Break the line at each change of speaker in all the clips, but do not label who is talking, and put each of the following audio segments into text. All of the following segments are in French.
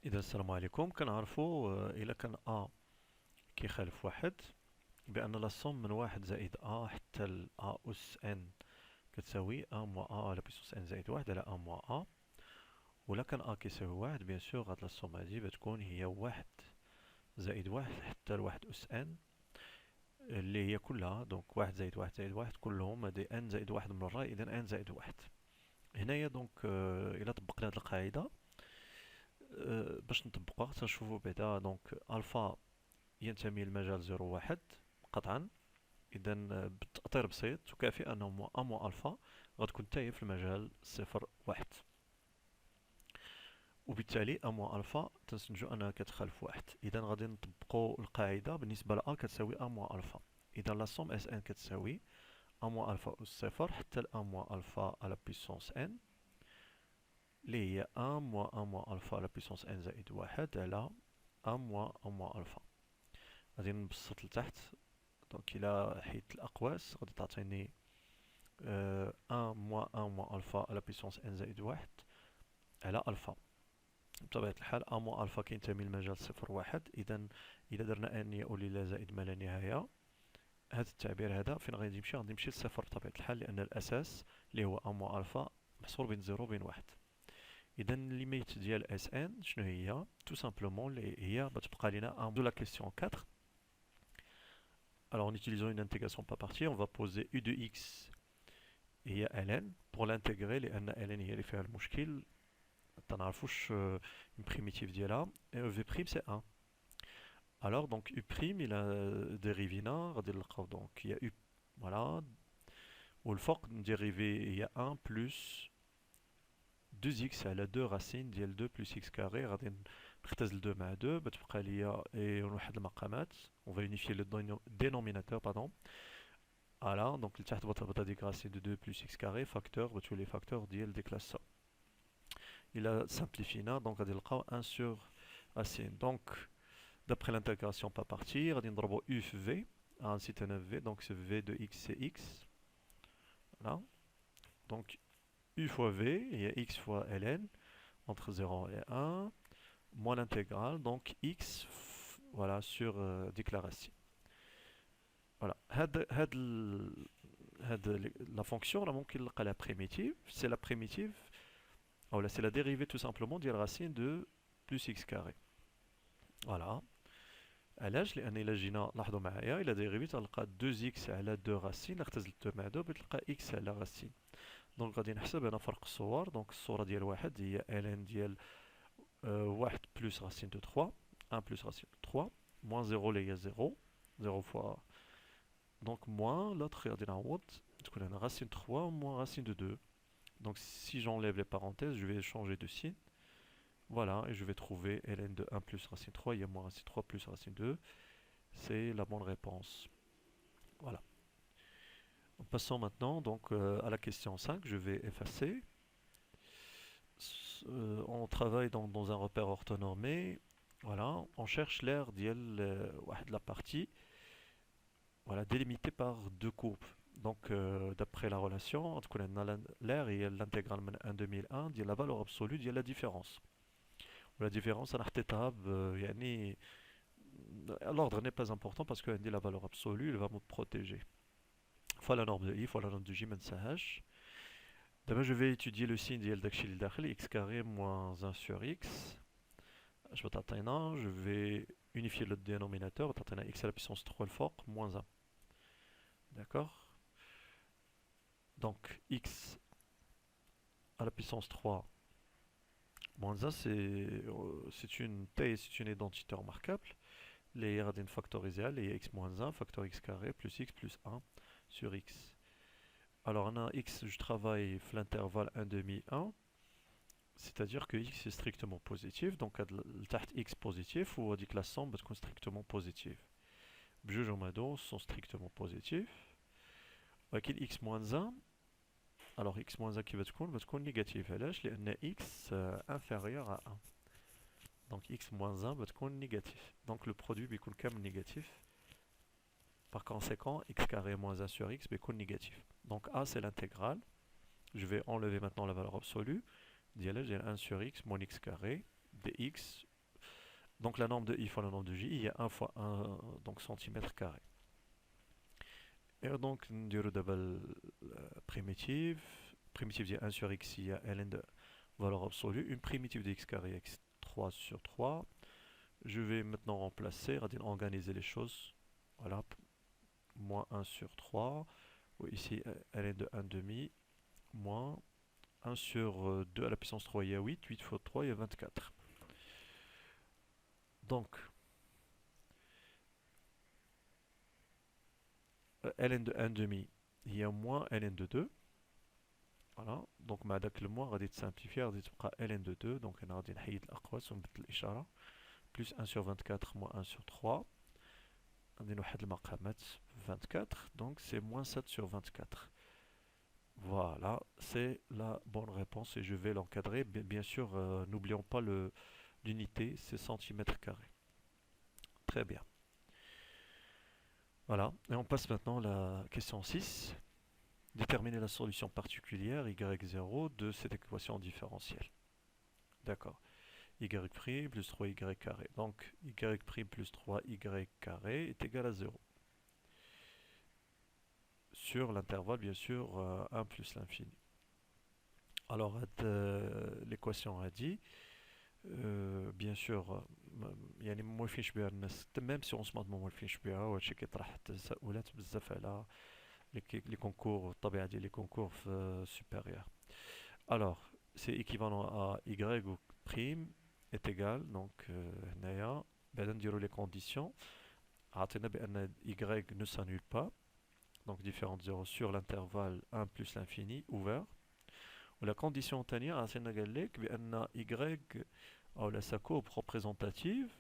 إذا السلام عليكم كنعرفوا إلا كان أ كيخالف واحد بأن لا صوم من واحد زائد أ حتى ل أ أس إن كتساوي أ موا أ على بيسوس إن زائد واحد على أ موا أ. ولا كان أ كيساوي واحد بيان سور هاد لا صوم هادي بتكون هي واحد زائد واحد حتى لواحد أس إن اللي هي كلها دونك واحد زائد واحد زائد واحد كلهم هادي إن زائد واحد مرة إذا إن زائد واحد. هنايا دونك إلا طبقنا هاد القاعدة باش نطبقوها تنشوفو بعدا دونك ألفا ينتمي لمجال زيرو واحد قطعا. إذا بتأطير بسيط تكافئ أنه أ مو ألفا غتكون حتى هي في المجال صفر واحد، وبالتالي أ مو ألفا تنستنتجو أنها كتخالف واحد. إذا غادي نطبقو القاعدة بالنسبة لأ كتساوي أ مو ألفا. إذا لا سوم اس ان كتساوي أ مو ألفا أس صفر حتى أ مو ألفا على بيسونس ان اللي هي أ مو ألفا على بيسونس ان زائد واحد على أ مو ألفا. غادي نبسط لتحت دونك إلا حيدت الأقواس غادي تعطيني أن موا ألفا على بيسونس إن زائد واحد على ألفا. بطبيعة الحال أ موا ألفا كينتمي لمجال صفر واحد، إذا إلا درنا أن يؤول إلى زائد ما لا نهاية هذا التعبير هذا فين غادي يمشي؟ غادي يمشي لصفر بطبيعة الحال، لأن الأساس اللي هو أ موا ألفا محصور بين زيرو وبين واحد. إذا ليميت ديال اس ان شنو هي؟ تو سامبلومون هي بتبقى لنا دو لا كيسيون 4. Alors en utilisant une intégration par partie, on va poser u de x هي ln pour l'intégrer لأن ln هي اللي فيها المشكل متنعرفوش une primitive ديالها et v' c'est 1. Alors donc u' il a dérivina غادي نلقاو donc il y a u voilà والفوق نديريفي هي 1 plus 2x على 2 racine ديال 2 plus x carré غادي نختزل 2 مع 2 بتبقى ليا ونوحد المقامات on va unifier le dénominateur pardon. Voilà, donc le تحت بتبقى ديك racine de 2 plus x carré facteur بتولي les facteurs ديال ديك لا somme. Il a simplifié donc غادي نلقاو 1 sur racine. Donc d'après l'intégration par partie غادي نضربو u في v un c'est un v donc c'est v de x c'est x. Voilà. Donc u fois v il y a x fois ln entre 0 et 1 moins l'intégrale donc x voilà sur ديك la racine. Voilà. La fonction là ممكن نلقى la primitive, c'est la primitive ou là c'est la dérivée tout simplement de la racine de plus x carré. Voilà. علاش؟ لان الا جينا لاحظوا معايا الا ديريفي تلقى 2x على 2 راسين اختزلت 2 مع 2 بتلقى x على راسين. دونك غادي نحسب هنا فرق الصور. دونك الصوره ديال واحد هي ln ديال 1 بلس راسين دو 3 1 بلس راسين دو 3 موان 0 اللي هي 0 0 فوا donc moins l'autre غادي نعوض تكون هنا racine 3 moins racine de 2. Donc si j'enlève les parenthèses, je vais changer de signe. Voilà, et je vais trouver ln de 1 plus racine 3, il y a moins racine 3 plus racine 2. C'est la bonne réponse. Voilà. Passons maintenant donc à la question 5, je vais effacer. On travaille dans un repère orthonormé. Voilà, on cherche l'aire de la partie voilà, délimitée par deux courbes. Donc d'après la relation entre l'aire et l'intégrale 1 2001 ديال la valeur absolue ديال la différence. La différence انا حطيتها يعني l'ordre n'est pas important parce que عندي la valeur absolue elle va me protéger. Fois la norme de i fois la norme de j ما ننساهاش. D'abord je vais étudier le signe ديال داكشي اللي داخل x carré moins 1 sur x. Je vais unifier le dénominateur x à la puissance 3 الفوق moins 1. D'accord? Donc x à la puissance 3 moins 1 c'est une taille, c'est une identité remarquable. Les radines factoriser les x moins 1 facteur x carré plus x plus 1 sur x. Alors on a x, je travaille l'intervalle 1 demi 1, c'est-à-dire que x est strictement positif, donc le taht x positif ou on dit que la somme est strictement positive. Bjuj en mado sont strictement positifs. Avec x moins 1, alors x moins 1 qui va être négatif. علاش؟ لأن x inférieur à 1. Donc x moins 1 va être négatif. Donc le produit est négatif. Par conséquent, x carré moins 1 sur x est négatif. Donc a c'est l'intégrale. Je vais enlever maintenant la valeur absolue. J'ai 1 sur x moins x carré dx Donc la norme de I fois la norme de J, il y a 1 fois 1 donc centimètre carré. Et donc نديرو دابا primitive. Primitive ديال 1 sur x, il y a ln de valeur absolue. Une primitive de x carré x 3 sur 3. Je vais maintenant remplacer, organiser les choses. Voilà, moins 1 sur 3. Ici, ln de 1 demi, moins 1 sur 2 à la puissance 3, il y a 8. 8 fois 3, il y a 24. Donc, ln de 1 demi, il y a moins ln de 2. Voilà, donc مع داك الموان غادي تسامبليفي غادي تبقى ln de 2. Donc انا غادي نحيد الاقواس ونبدل الاشاره. Plus 1 sur 24 moins 1 sur 3. غادي نوحد المقامات 24. Donc c'est moins 7 sur 24. Voilà, c'est la bonne réponse et je vais l'encadrer. Bien sûr, n'oublions pas l'unité, c'est centimètres carrés. Très bien. Voilà, et on passe maintenant à la question 6. Déterminer la solution particulière y0 de cette équation différentielle. D'accord. Y' plus 3y carré. Donc y' plus 3y carré est égal à 0. Sur l'intervalle, bien sûr, 1 plus l'infini. Alors, l'équation a dit, bien sûr, يعني ما موالفينش بها الناس même si on se demande ما موالفينش بها وهادشي كيطرح تساؤلات بزاف على les concours, الطبيعة ديال les concours supérieurs. Alors, c'est équivalent à y ou prime est égal, donc هنايا بعدا نديرو les conditions. عطينا بأن y ne s'annule pas, donc différente 0 sur l'intervalle 1 plus l'infini ouvert. ولا condition الثانية عطينا قال لك بأن y أو la sa courbe représentative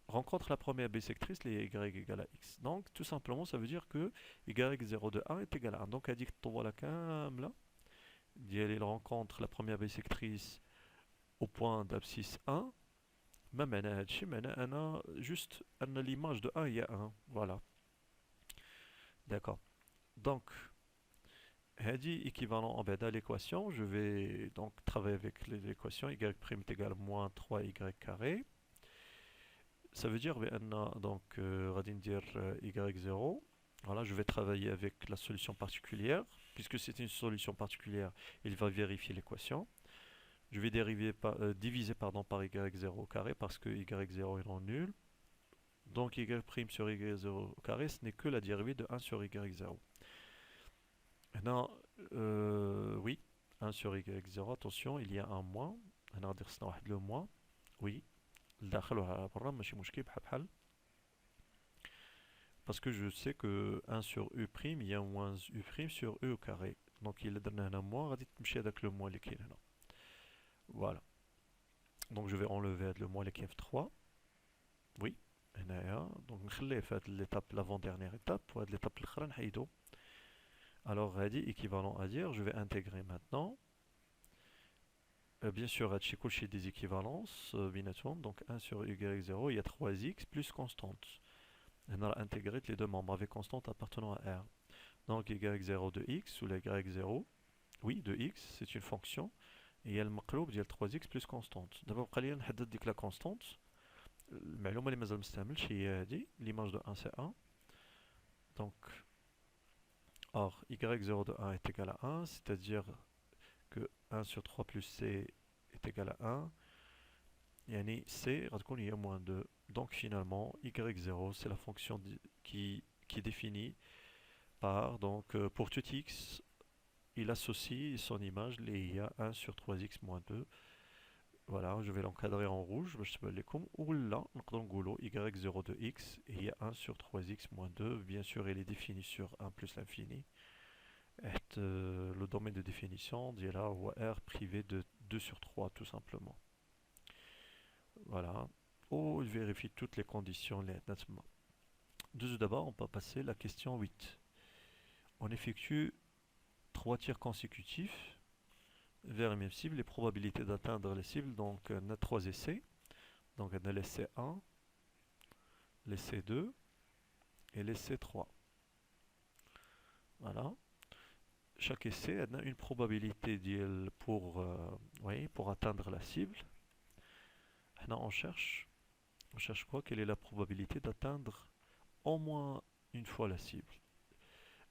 rencontre la première bisectrice, les y égale à x. Donc tout simplement ça veut dire que y0 de 1 est égal à 1. Donc هذيك الطوالة كاملة ديال il rencontre la première bisectrice au point d'abscisse 1. ما معنى هادشي؟ معناه أنا juste أن l'image de 1 هي 1. Voilà. D'accord. Donc هذه équivalent en bêta à l'équation. Je vais donc travailler avec l'équation y' est égal à moins 3y carré. Ça veut dire donc غادي ندير y0. Voilà, je vais travailler avec la solution particulière. Puisque c'est une solution particulière, il va vérifier l'équation. Je vais diviser par y0 au carré parce que y0 est non nul. Donc y' sur y0 au carré, ce n'est que la dérivée de 1 sur y0. Maintenant, oui, 1 sur y0, attention, il y a un moins. On va dire le moins. Oui, parce que je sais que 1 sur u', il y a moins u' sur u au carré. Donc il est un moins, on va dire avec le moins qui est là. Voilà. Donc je vais enlever le moins qui est 3. Oui. Donc l'étape, l'avant-dernière étape, pour l'étape l'autre. Alors, équivalent à dire, je vais intégrer maintenant. Bien sûr, il y a des équivalences. Donc 1 sur y0, il y a 3x plus constante. On va intégrer les deux membres avec constante appartenant à R. Donc y0 de x ou la y0, oui, de x, c'est une fonction. Et il y a le maqloub de 3x plus constante. D'abord, on va déterminer la constante. L'image de 1 c'est 1. Donc, or, y0 de 1 est égal à 1, c'est-à-dire que 1 sur 3 plus c est égal à 1. Yani c, il y a moins 2. Donc finalement, y0, c'est la fonction qui est définie par, donc pour tout x, il associe son image, il y a 1 sur 3x moins 2. Voilà, je vais l'encadrer en rouge, ou là, y0 de x, et il y a 1 sur 3x moins 2. Bien sûr, il est défini sur 1 plus l'infini. Le domaine de définition dit là R privé de 2 sur 3 tout simplement. Voilà. Il vérifie toutes les conditions nettement. D'abord, on va passer à la question 8. On effectue 3 tirs consécutifs vers la même cible. Les probabilités d'atteindre les cibles, donc on a 3 essais. Donc on a l'essai 1, l'essai 2 et l'essai 3. Voilà. Chaque essai a une probabilité pour atteindre la cible. Là, on cherche On cherche quoi? Quelle est la probabilité d'atteindre au moins une fois la cible?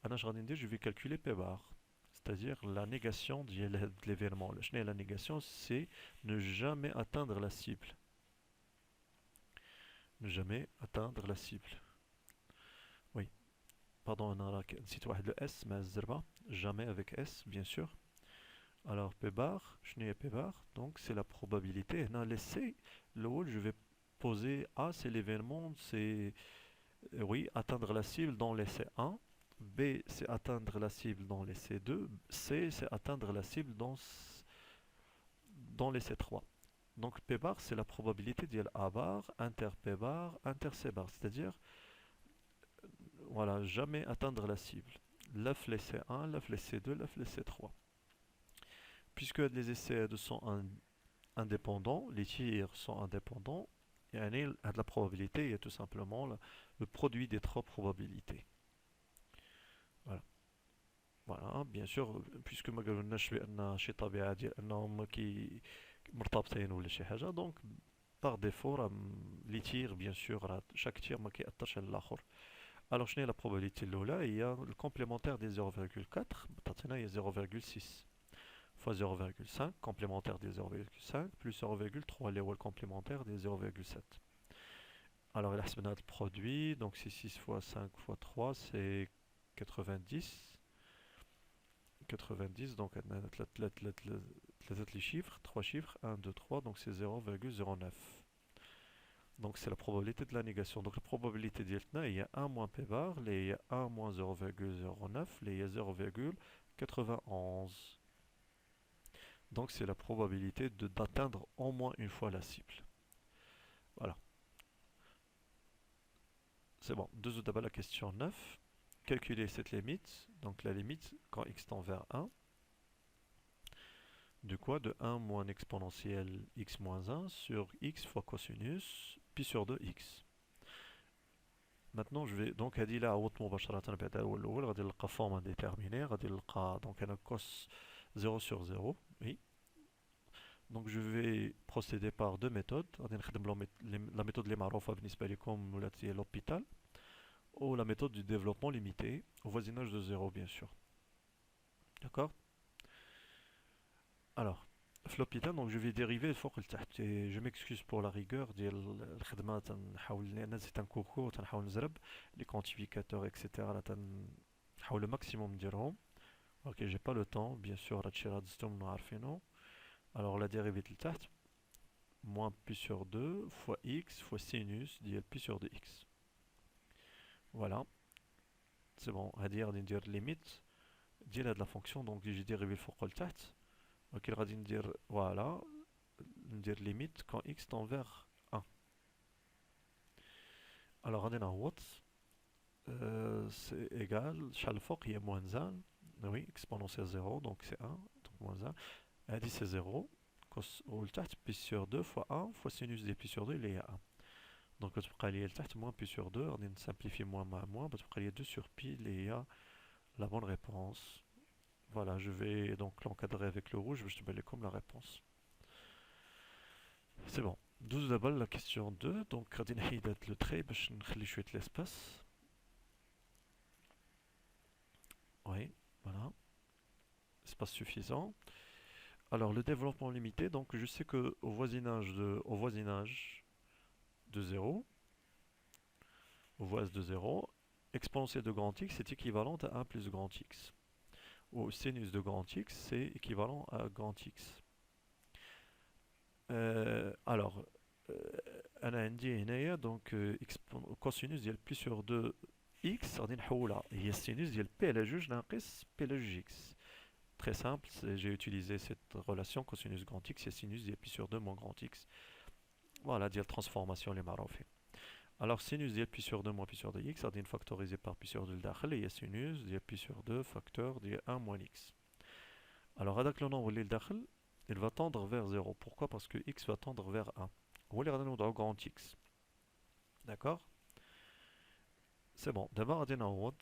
Je vais calculer P bar, c'est-à-dire la négation de l'événement. La négation, c'est ne jamais atteindre la cible. Ne jamais atteindre la cible. Oui, pardon, on a نسيت واحد le S مع الزربة. Jamais avec S, bien sûr. Alors P bar, P bar, donc c'est la probabilité. Là, l'essai, le haut, je vais poser A, c'est l'événement, c'est oui, atteindre la cible dans l'essai 1. B, c'est atteindre la cible dans l'essai 2. C, c'est atteindre la cible dans l'essai 3. Donc P bar, c'est la probabilité d'y A bar, inter P bar, inter C bar. C'est-à-dire, voilà, jamais atteindre la cible. L'œuf l'essai 1, l'œuf l'essai 2, l'œuf l'essai 3. Puisque les essais sont indépendants, les tirs sont indépendants, il y a de la probabilité, il y a tout simplement le produit des trois probabilités. Voilà. Voilà, bien sûr, puisque ما قالولناش بأن شي طبيعة ديال أنهم مرتبطين ولا شي حاجة، دونك باغ ديفو راه لي تير بيان سور راه شاك تير ما كيأثرش على الآخر. الوغ شنو هي لا probabilité الأولى؟ هي الكومبليمونتير دي 0,4 تعطينا هي 0,6 fois 0,5 complémentaire des 0,5 plus 0,3 اللي هو الكومبليمونتير des 0,7. Alors il a le produit, donc c'est 6 fois 5 fois 3, c'est 90. 90, donc on a les chiffres, 3 chiffres, 1, 2, 3, donc c'est 0,09. Donc c'est la probabilité de la négation. Donc la probabilité d'Yeltna, il y a 1 moins P bar, il y a 1 moins 0,09, il y a 0,91. Donc c'est la probabilité d'atteindre au moins une fois la cible. Voilà. C'est bon. D'abord la question 9. Calculer cette limite. Donc la limite quand x tend vers 1. De quoi? De 1 moins exponentielle x moins 1 sur x fois cosinus pi sur 2x. Maintenant je vais donc هذه لا عوضت مباشرة بعد الأول غادي نلقى forme indéterminée غادي نلقى donc أنا cos 0 sur 0 oui. Donc je vais procéder par deux méthodes. غادي نخدم la méthode اللي معروفة بالنسبة لكم ولات هي l'hôpital ou la méthode du développement limité au voisinage de 0 bien sûr. D'accord? Alors l'hôpital, donc je vais dériver فوق لتحت et je m'excuse pour la rigueur ديال الخدمة تنحاول لأن c'est un concours تنحاول نزرب les quantificateurs etc تنحاول le maximum نديرهم. Ok, j'ai pas le temps bien sûr هادشي راه دزتم عارفينه. Alors la dérivée de تحت moins pi sur 2 fois x fois sinus ديال pi sur 2x. Voilà, c'est bon. هادي غادي ندير limite ديال هاد la fonction, donc j'ai dérivé الفوق لتحت. Ok, غادي ندير voilà, ندير limite quand x tend vers 1. Alors غادي نعوض c'est égal شحال الفوق هي moins 1. Oui, exponentielle 0, donc c'est 1, donc moins 1. هادي c'est 0. ولتحت pi sur 2 fois 1 fois sinus ديال pi sur 2 اللي هي 1. Donc غتبقى ليا لتحت moins pi sur 2, غادي نسامبليفي moins مع moins, غتبقى ليا 2 sur pi اللي هي la bonne réponse. Voilà, je vais donc l'encadrer avec le rouge, je te mets comme la réponse. C'est bon. 12 d'abord la question 2, donc غادي نحيد le trait باش نخلي شوية l'espace. Oui, voilà. Espace suffisant. Alors le développement limité, donc je sais que au voisinage de 0, au voisin de 0, exponentielle de grand X est équivalente à 1 plus grand X. Ou sinus de grand X, c'est équivalent à grand X. Alors, أنا عندي هنايا donc cosinus ديال pi sur 2x غادي نحولها هي sinus ديال p على جوج ناقص p على جوج x. Très simple, j'ai utilisé cette relation cosinus grand X et sinus ديال pi sur 2 moins grand X. Voilà, ديال transformation اللي معروفين. Alors sinus ديال pi sur 2 moins pi sur 2x غادي نفاكتوريزي par pi sur 2 لداخل هي sinus ديال pi sur 2 facteur ديال 1 moins x. Alors هذاك le nombre اللي لداخل il va tendre vers 0. Pourquoi? Parce que x va tendre vers 1. هو اللي غادي نوضعو grand X. D'accord? C'est bon. D'abord غادي نعوض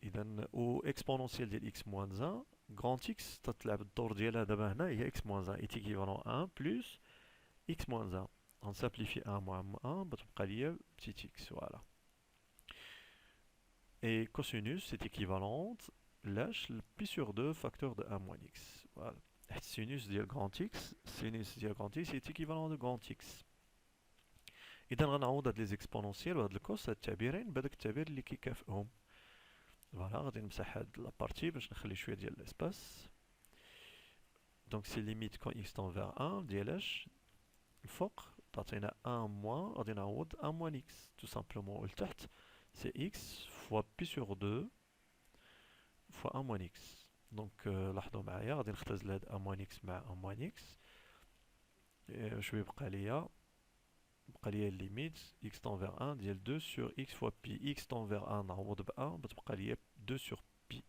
إذا و exponentielle ديال x moins 1 grand X تتلعب الدور ديالها دابا هنا هي x moins 1 est équivalent à 1 plus x moins 1. On simplifie 1 moins 1, بتبقى لي petit x, voilà. Et cosinus, c'est équivalente, lâche le pi sur 2 facteur de 1 moins x. Voilà. Sinus ديال grand x, sinus ديال grand x est équivalent de grand x. إذا غنعوض هاد لي زيكسبونونسيال وهاد الكوس هاد التعبيرين بهداك التعبير اللي كيكافئهم. فوالا غادي نمسح هاد لابارتي باش نخلي شوية ديال الاسباس. دونك سي ليميت كون x tend vers 1 ديال اش الفوق تعطينا 1 موان غادي نعوض 1 موان x tout simplement والتحت سي x fois pi sur 2 fois 1 moins x. دونك لاحظوا معايا غادي نختزل هاد 1 moins x مع 1 moins x. شنو يبقى ليا؟ بقى ليا ليميت x tend vers 1 ديال 2 sur x fois pi. x tend vers 1 نعوض ب 1 بتبقى ليا 2 sur pi.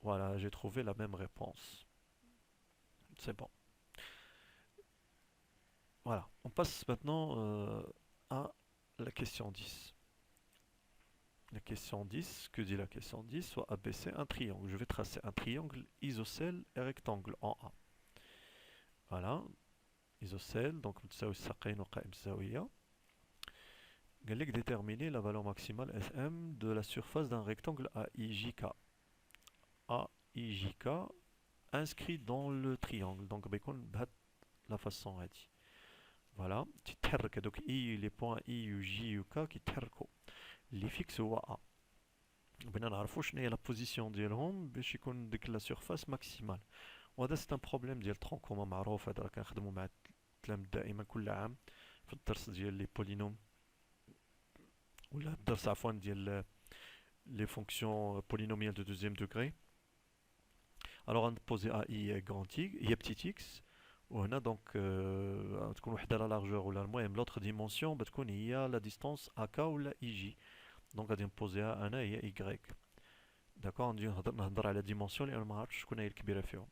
Voilà, j'ai trouvé la même réponse. C'est bon. Voilà, on passe maintenant à la question 10. La question 10, que dit la question 10? Soit ABC un triangle. Je vais tracer un triangle isocèle et rectangle en A. Voilà, isocèle, donc متساوي الساقين وقائم الزاوية. قال لك déterminer la valeur maximale SM de la surface d'un rectangle AIJK. AIJK inscrit dans le triangle. Donc بيكون بهاد la façon هادي. Voilà, تتحرك هادوك I les points I و J و K كيتحركوا. اللي فيكس هو A. بغينا نعرفو شنو هي لا بوزيسيون ديالهم باش يكون ديك لا سيرفاس ماكسيمال. وهذا سي ان بروبليم ديال ترون كومون معروف، هذا راه كنخدمو مع التلاميذ دائما كل عام في الدرس ديال لي بولينوم، ولا الدرس عفوا ديال لي فونكسيون بولينوميال دو دوزيام دوغري. الوغ غنبوزي ا اي غران تي هي بتيت اكس، وهنا دونك تكون وحده لا لارجور ولا المهم لوتر ديمونسيون بتكون هي لا ديستونس ا كا ولا اي جي. دونك غادي نبوزيها انا هي ايكغيك. داكوغ نجي نهضر على ديمونسيون لان ما عرفتش شكون هي الكبيره فيهم.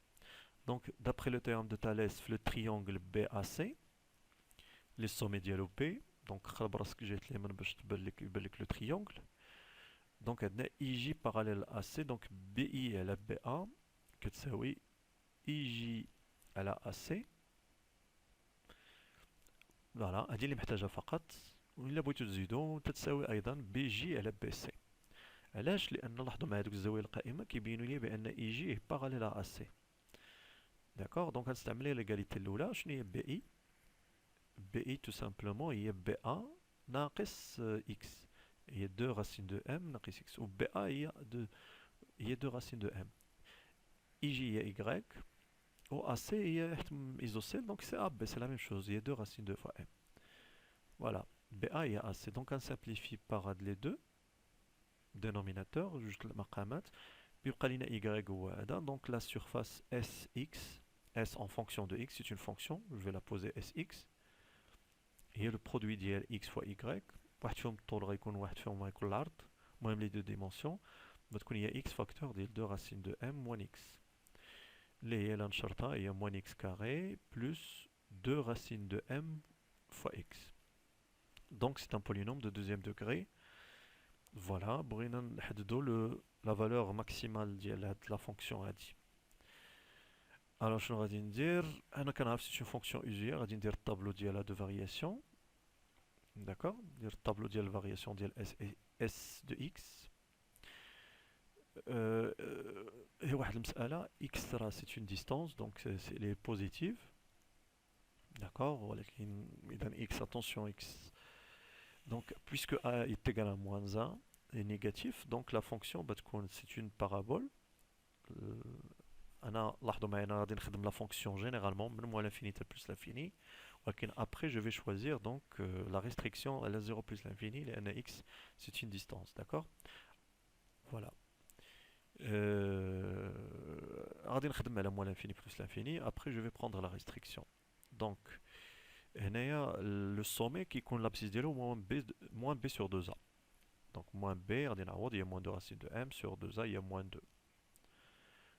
دونك d'après le théorème de Thalès في le triangle BAC les sommets ديالو B، دونك خرب راسك جهة اليمين باش يبان لك لو تريونغل. دونك عندنا اي جي باراليل ا سي، دونك بي اي على بي ا كتساوي اي جي على ا سي. فوالا هادي اللي محتاجها فقط، وإلا بغيتو تزيدو تتساوي ايضا بي جي على بي سي. علاش؟ لان لاحظوا مع هادوك الزوايا القائمه كيبينوا لي بان اي جي باراليل ا سي. داكوغ، دونك غنستعمل ليغاليتي الاولى. شنو هي بي اي؟ بي اي تو سامبلومون هي بي ا ناقص اكس، هي 2 راسين دو ام ناقص اكس، و بي ا هي 2 راسين دو ام. اي جي هي ايكغيك، و ا سي هي ايزوسيل، دونك سي ا بي، سي لا ميم شوز، هي 2 راسين 2 فوا ام. فوالا بي ا هي ا سي، دونك غنسامبليفي باغ هاد لي دو dénominateur, juste المقامات، بيبقى لينا y هو هذا. دونك لا surface Sx, S en fonction de x, c'est une fonction, je vais la poser Sx. هي le produit ديال x fois y، واحد فيهم الطول غيكون واحد فيهم غيكون العرض، المهم لي دو ديمونسيون، غتكون هي x فاكتور ديال 2 راسين دو m moins x، اللي هي لا نشرطها هي moins x carré plus 2 racines de m fois x. Donc c'est un polynôme de deuxième degré. Voilà, بغينا نحددو la valeur maximale ديال هاد la fonction هادي. alors شنو غادي ندير؟ انا كنعرف سي اون فونكسيون usuelle، غادي ندير الطابلو ديالها دو فارياسيون. داكوغ، ندير الطابلو ديال الفارياسيون ديال اس دو اكس. هي واحد المسألة x راه سي اون ديستونس، دونك سي لي بوزيتيف. داكوغ، ولكن اذا x اتونسيون x، donc puisque a est égal à moins 1 est négatif, donc la fonction c'est une parabole. أنا لاحظوا معايا أنا غادي نخدم la fonction généralement من moins l'infini plus l'infini، ولكن après je vais choisir donc la restriction à la 0 plus l'infini لأن x c'est une distance, d'accord. voilà. غادي نخدم على moins l'infini plus l'infini، après je vais prendre la restriction. donc هنايا le sommet كيكون l'abscisse ديالو moins b sur 2a. donc moins b غادي نعوض هي moins 2 racine de m sur 2a هي moins 2.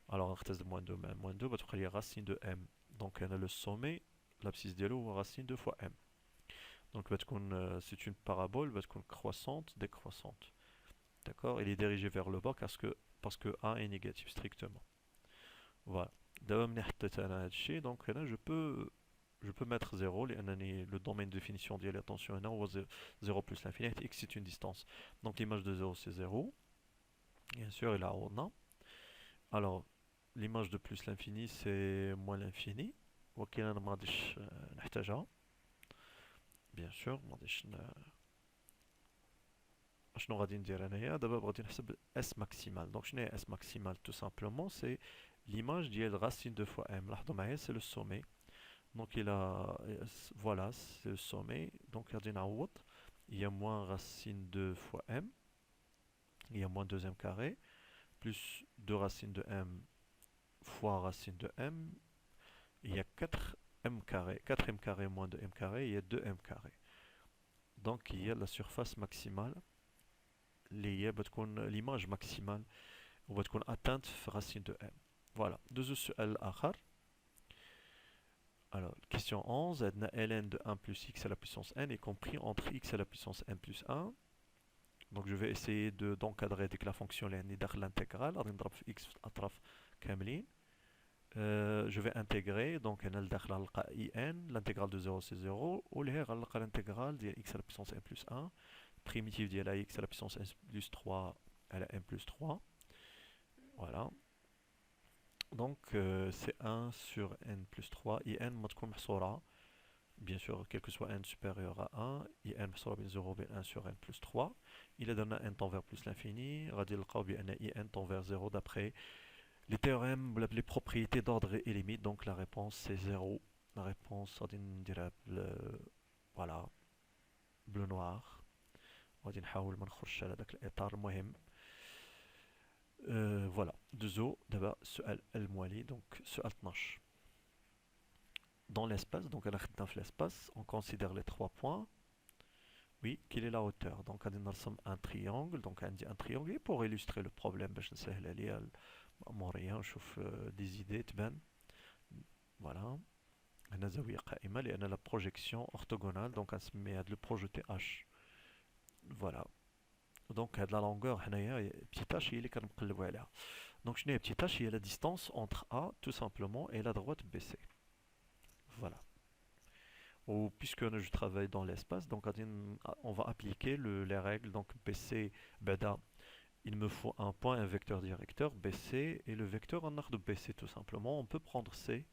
alors نختزل moins 2 مع moins 2 بتبقى لي racine de m. donc هنا le sommet l'abscisse ديالو هو racine 2 fois m. donc بتكون c'est une parabole بتكون croissante décroissante. d'accord, il est dirigé vers le bas parce que a est négatif strictement. voilà. دابا ملي حطيت انا هادشي دونك هنا je peux mettre 0, le domaine de définition ديالي attention هنا هو 0 plus l'infini, x c'est une distance. Donc l'image de 0 c'est 0, bien sûr il a عوضنا. Alors l'image de plus l'infini c'est moins l'infini, وكاين انا ما غاديش نحتاجها bien sûr ما غاديش شنو غادي ندير انايا دابا غادي نحسب S maximal. Donc شنو هي S maximal tout simplement c'est l'image ديال racine 2 fois m. لاحظوا معايا c'est le sommet. Donc il a voilà, c'est le sommet. Donc غادي نعوض il y a moins racine 2 fois m, il y a moins 2m carré plus 2 racine de m fois racine de m, il y a 4m carré, 4m carré moins 2m carré, il y a 2m carré. Donc il y a la surface maximale اللي هي بتكون l'image maximale وبتكون atteinte في racine de m. Voilà. دوزو السؤال الآخر. Alors, question 11, عندنا ln de 1 plus x à la puissance n est compris entre x à la puissance n plus 1. Donc je vais essayer d'encadrer dès que la fonction اللي داخل l'intégrale غادي نضرب في x في الأطراف كاملين. Je vais intégrer, donc هنا لداخل غنلقى in, l'intégrale de 0 c'est 0, ولهي غنلقى l'intégrale ديال x à la puissance n plus 1, primitive ديال x à la puissance n plus 3 à la n plus 3. Voilà. Donc c'est 1 sur n plus 3, in ما تكون محصورة bien sûr quel que soit n supérieur à 1, in محصورة بين 0 وبين 1 sur n plus 3. إلا درنا n tend vers plus l'infini غادي نلقاو بأن in tend vers 0 d'après les théorèmes, les propriétés d'ordre et limite. Donc la réponse c'est 0. La réponse غادي نديرها voilà bleu noir. غادي نحاول ما نخرجش على داك الإطار المهم. Voilà, دوزو دابا السؤال الموالي. دونك سؤال 12. Dans l'espace, donc انا خدنا في l'espace, on considère les 3 points. Oui, quelle est la hauteur? Donc غادي نرسم un triangle, donc عندي un triangle et pour illustrer le problème باش نسهل عليا المأمورية ونشوف des idées تبان. Voilà. هنا زاوية قائمة لأن la projection orthogonale, donc غنسمي هاد le projeté H. Voilà. Donc هاد la longueur هنايا petit h هي اللي كنقلبوا عليها. Donc شنو هي petit h هي la distance entre A tout simplement et la droite BC. Voilà. Ou puisque je travaille dans l'espace, donc on va appliquer les règles. Donc BC, beda, il me faut un point, un vecteur directeur BC et le vecteur en arc de BC tout simplement. On peut prendre C.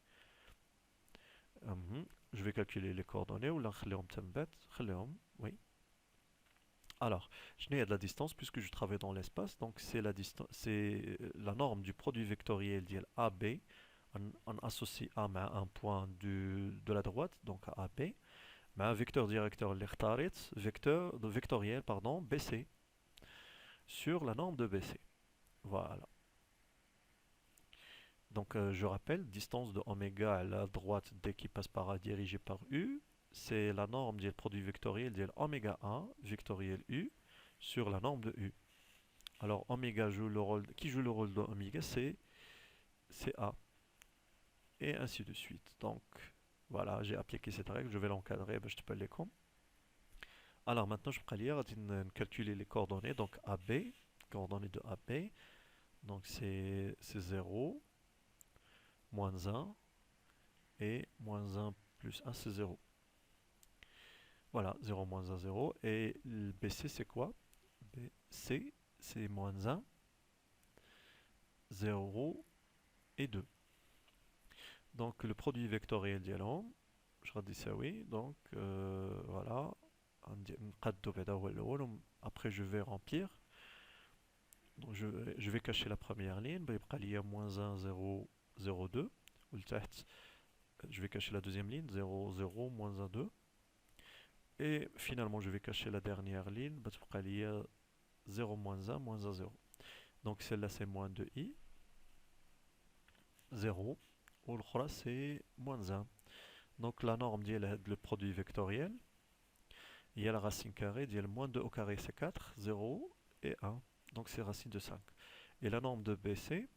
Je vais calculer les coordonnées ou oui. Alors, je n'ai de la distance puisque je travaille dans l'espace, donc c'est la norme du produit vectoriel d'IL AB. On associe A à un point de la droite, donc à AB, mais un vecteur directeur vectoriel pardon, BC sur la norme de BC. Voilà. Donc je rappelle, distance de oméga à la droite dès qu'il passe par A dirigé par U, c'est la norme du produit vectoriel de oméga 1 vectoriel U sur la norme de U. Alors oméga joue le rôle, qui joue le rôle de oméga, c'est A. Et ainsi de suite. Donc voilà, j'ai appliqué cette règle, je vais l'encadrer, je te peux les com. Alors maintenant je peux lire, calculer les coordonnées, donc AB, coordonnées de AB, donc c'est 0, moins 1, et moins 1 plus 1 c'est 0. Voilà, 0, moins 1, 0. Et le BC c'est quoi? BC c'est moins 1, 0 et 2. Donc le produit vectoriel dialon, je redis ça oui, donc voilà, après je vais remplir, donc je vais cacher la première ligne, il y a moins 1, 0, 0, 2, je vais cacher la deuxième ligne, 0, 0, moins 1, 2, et finalement je vais cacher la dernière ligne, il y a 0, moins 1, moins 1, 0. Donc celle-là c'est moins 2i, 0, ou l'autre c'est moins 1. Donc la norme dit le produit vectoriel, il y a la racine carrée, dit moins 2 au carré c'est 4, 0 et 1. Donc c'est racine de 5. Et la norme de BC,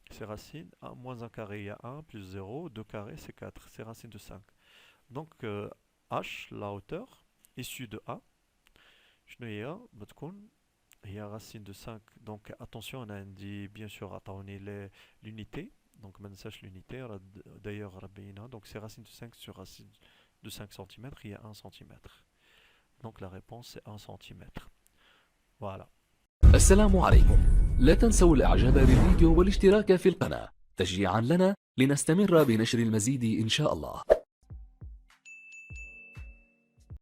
c'est racine, moins 1 carré il y a 1, plus 0, 2 carré c'est 4, c'est racine de 5. Donc H, la hauteur, issue de A, il y a racine de 5. Donc attention, on a dit bien sûr l'unité. Donc ما ننساش l'unité d'ailleurs راه donc c'est racine de 5 sur racine de 5 cm il y a 1 cm. Donc la réponse c'est 1 cm. Voilà.
السلام عليكم. لا تنسوا الاعجاب بالفيديو والاشتراك في القناة تشجيعا لنا لنستمر بنشر المزيد إن شاء الله.